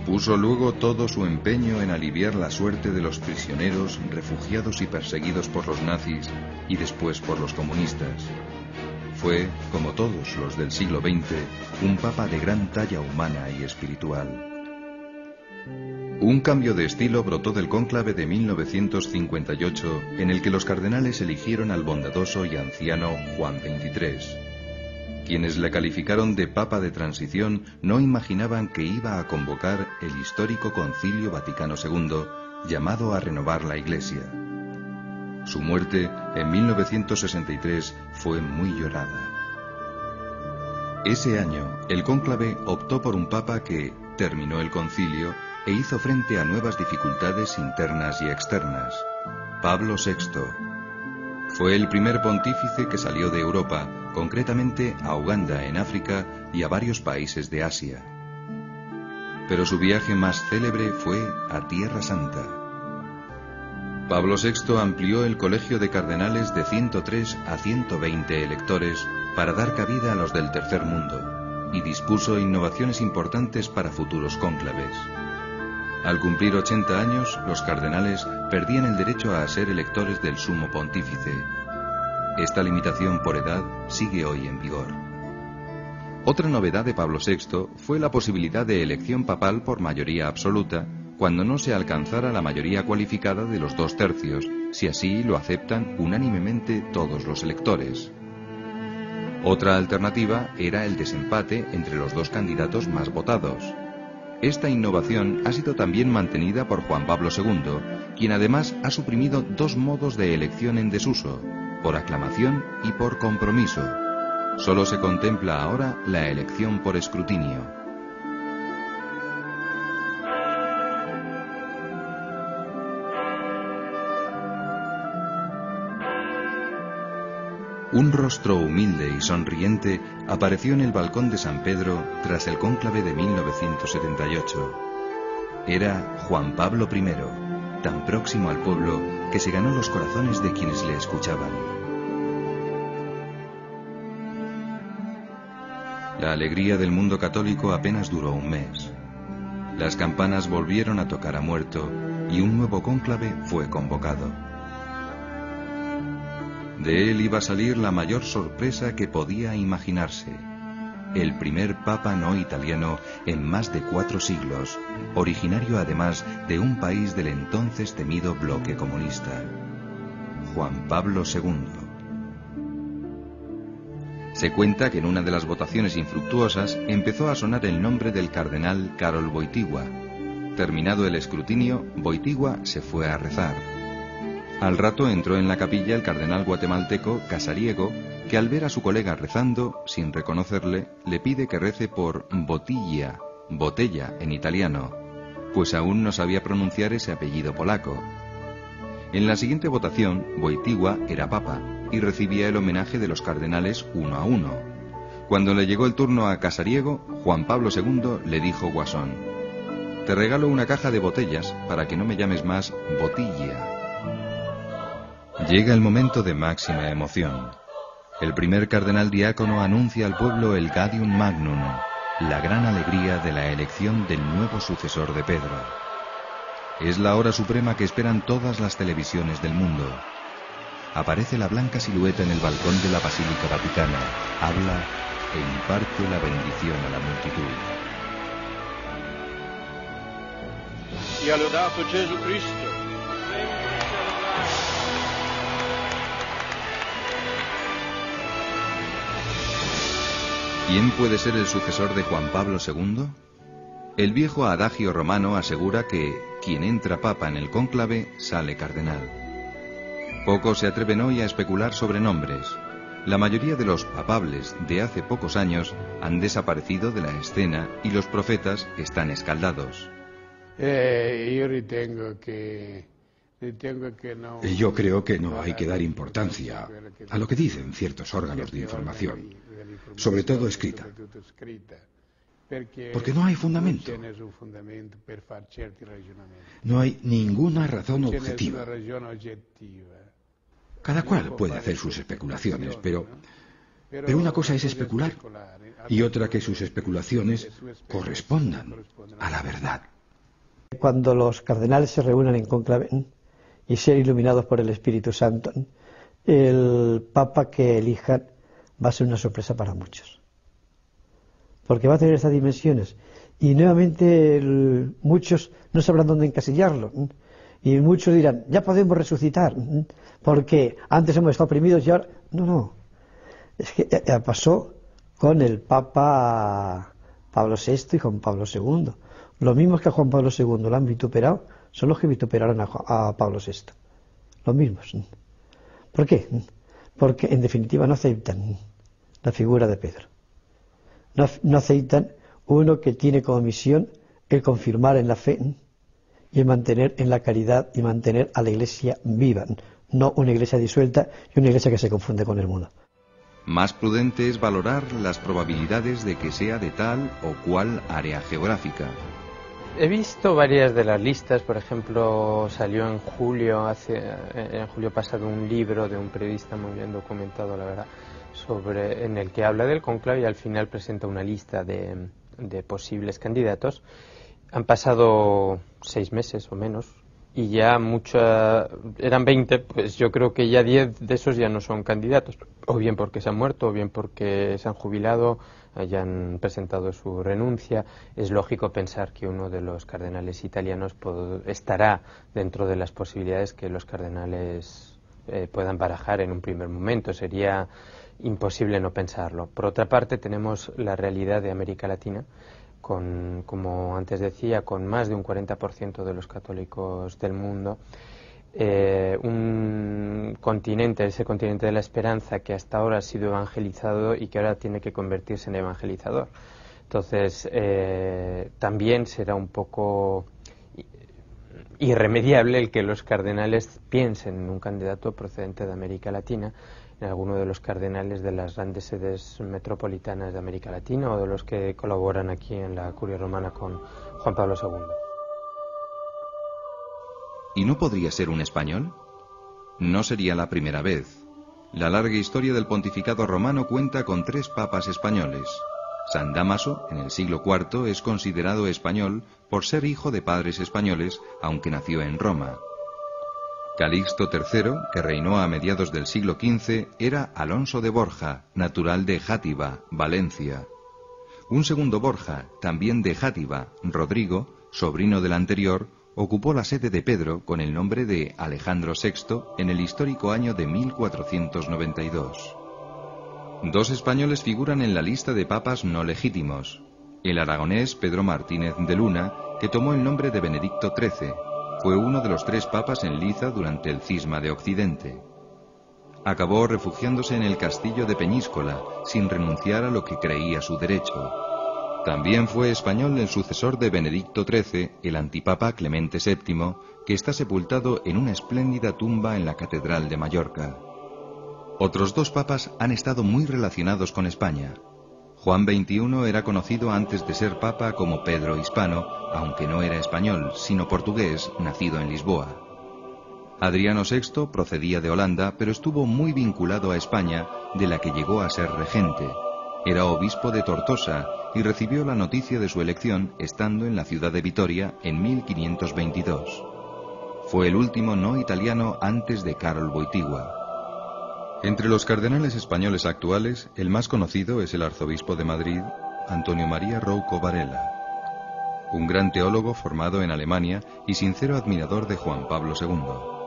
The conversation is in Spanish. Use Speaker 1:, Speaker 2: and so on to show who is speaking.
Speaker 1: Puso luego todo su empeño en aliviar la suerte de los prisioneros, refugiados y perseguidos por los nazis y después por los comunistas. Fue, como todos los del siglo XX, un papa de gran talla humana y espiritual. Un cambio de estilo brotó del cónclave de 1958, en el que los cardenales eligieron al bondadoso y anciano Juan XXIII. Quienes le calificaron de papa de transición no imaginaban que iba a convocar el histórico Concilio Vaticano II, llamado a renovar la Iglesia. Su muerte, en 1963, fue muy llorada. Ese año, el cónclave optó por un papa que terminó el concilio e hizo frente a nuevas dificultades internas y externas: Pablo VI. Fue el primer pontífice que salió de Europa, concretamente a Uganda en África y a varios países de Asia. Pero su viaje más célebre fue a Tierra Santa. Pablo VI amplió el colegio de cardenales de 103 a 120 electores para dar cabida a los del Tercer Mundo, y dispuso innovaciones importantes para futuros cónclaves. Al cumplir 80 años, los cardenales perdían el derecho a ser electores del sumo pontífice. Esta limitación por edad sigue hoy en vigor. Otra novedad de Pablo VI fue la posibilidad de elección papal por mayoría absoluta, cuando no se alcanzara la mayoría cualificada de los 2/3, si así lo aceptan unánimemente todos los electores. Otra alternativa era el desempate entre los dos candidatos más votados. Esta innovación ha sido también mantenida por Juan Pablo II, quien además ha suprimido dos modos de elección en desuso: por aclamación y por compromiso. Solo se contempla ahora la elección por escrutinio. Un rostro humilde y sonriente apareció en el balcón de San Pedro tras el cónclave de 1978. Era Juan Pablo I, tan próximo al pueblo que se ganó los corazones de quienes le escuchaban. La alegría del mundo católico apenas duró un mes. Las campanas volvieron a tocar a muerto y un nuevo cónclave fue convocado. De él iba a salir la mayor sorpresa que podía imaginarse: el primer papa no italiano en más de 4 siglos, originario además de un país del entonces temido bloque comunista: Juan Pablo II. Se cuenta que en una de las votaciones infructuosas empezó a sonar el nombre del cardenal Karol Wojtyła. Terminado el escrutinio, Wojtyła se fue a rezar. Al rato entró en la capilla el cardenal guatemalteco Casariego, que al ver a su colega rezando, sin reconocerle, le pide que rece por Bottiglia, botella en italiano, pues aún no sabía pronunciar ese apellido polaco. En la siguiente votación, Wojtyła era papa y recibía el homenaje de los cardenales uno a uno. Cuando le llegó el turno a Casariego, Juan Pablo II le dijo guasón: «Te regalo una caja de botellas para que no me llames más Bottiglia». Llega el momento de máxima emoción. El primer cardenal diácono anuncia al pueblo el Gaudium Magnum, la gran alegría de la elección del nuevo sucesor de Pedro. Es la hora suprema que esperan todas las televisiones del mundo. Aparece la blanca silueta en el balcón de la Basílica Vaticana, habla e imparte la bendición a la multitud.
Speaker 2: Sia lodato Jesucristo.
Speaker 1: ¿Quién puede ser el sucesor de Juan Pablo II? El viejo adagio romano asegura que quien entra papa en el cónclave sale cardenal. Pocos se atreven hoy a especular sobre nombres. La mayoría de los papables de hace pocos años han desaparecido de la escena y los profetas están escaldados.
Speaker 3: Yo creo que no hay que dar importancia a lo que dicen ciertos órganos de información, sobre todo escrita, porque no hay fundamento. No hay ninguna razón objetiva. Cada cual puede hacer sus especulaciones, pero Pero una cosa es especular y otra que sus especulaciones correspondan a la verdad.
Speaker 4: Cuando los cardenales se reúnan en cónclave y sean iluminados por el Espíritu Santo, el Papa que elijan va a ser una sorpresa para muchos. Porque va a tener estas dimensiones. Y nuevamente muchos no sabrán dónde encasillarlo. Y muchos dirán, ya podemos resucitar, porque antes hemos estado oprimidos y ahora... No. Es que pasó con el Papa Pablo VI y Juan Pablo II. Los mismos que a Juan Pablo II lo han vituperado son los que vituperaron a Pablo VI. Los mismos. ¿Por qué? Porque en definitiva no aceptan la figura de Pedro. No aceptan uno que tiene como misión el confirmar en la fe y el mantener en la caridad y mantener a la Iglesia viva, no una Iglesia disuelta y una Iglesia que se confunde con el mundo.
Speaker 1: Más prudente es valorar las probabilidades de que sea de tal o cual área geográfica.
Speaker 5: He visto varias de las listas, por ejemplo, salió en julio pasado un libro de un periodista muy bien documentado, la verdad, en el que habla del cónclave y al final presenta una lista de posibles candidatos. Han pasado 6 meses o menos y ya eran 20, pues yo creo que ya 10 de esos ya no son candidatos, o bien porque se han muerto, o bien porque se han jubilado, hayan presentado su renuncia. Es lógico pensar que uno de los cardenales italianos estará dentro de las posibilidades que los cardenales puedan barajar en un primer momento. Sería imposible no pensarlo. Por otra parte, tenemos la realidad de América Latina, como antes decía, con más de un 40% de los católicos del mundo, un continente, ese continente de la esperanza que hasta ahora ha sido evangelizado y que ahora tiene que convertirse en evangelizador. Entonces, también será un poco irremediable el que los cardenales piensen en un candidato procedente de América Latina, en alguno de los cardenales de las grandes sedes metropolitanas de América Latina o de los que colaboran aquí en la Curia Romana con Juan Pablo II.
Speaker 1: ¿Y no podría ser un español? No sería la primera vez. La larga historia del pontificado romano cuenta con 3 papas españoles. San Dámaso, en el siglo IV, es considerado español por ser hijo de padres españoles, aunque nació en Roma. Calixto III, que reinó a mediados del siglo XV, era Alonso de Borja, natural de Játiva, Valencia. Un segundo Borja, también de Játiva, Rodrigo, sobrino del anterior, ocupó la sede de Pedro con el nombre de Alejandro VI en el histórico año de 1492. 2 españoles figuran en la lista de papas no legítimos. El aragonés Pedro Martínez de Luna, que tomó el nombre de Benedicto XIII, fue uno de los 3 papas en liza durante el cisma de Occidente. Acabó refugiándose en el castillo de Peñíscola, sin renunciar a lo que creía su derecho. También fue español el sucesor de Benedicto XIII, el antipapa Clemente VII, que está sepultado en una espléndida tumba en la Catedral de Mallorca. Otros 2 papas han estado muy relacionados con España. Juan XXI era conocido antes de ser papa como Pedro Hispano, aunque no era español, sino portugués, nacido en Lisboa. Adriano VI procedía de Holanda, pero estuvo muy vinculado a España, de la que llegó a ser regente. Era obispo de Tortosa y recibió la noticia de su elección estando en la ciudad de Vitoria en 1522. Fue el último no italiano antes de Karol Wojtyła. Entre los cardenales españoles actuales, el más conocido es el arzobispo de Madrid, Antonio María Rouco Varela. Un gran teólogo formado en Alemania y sincero admirador de Juan Pablo II.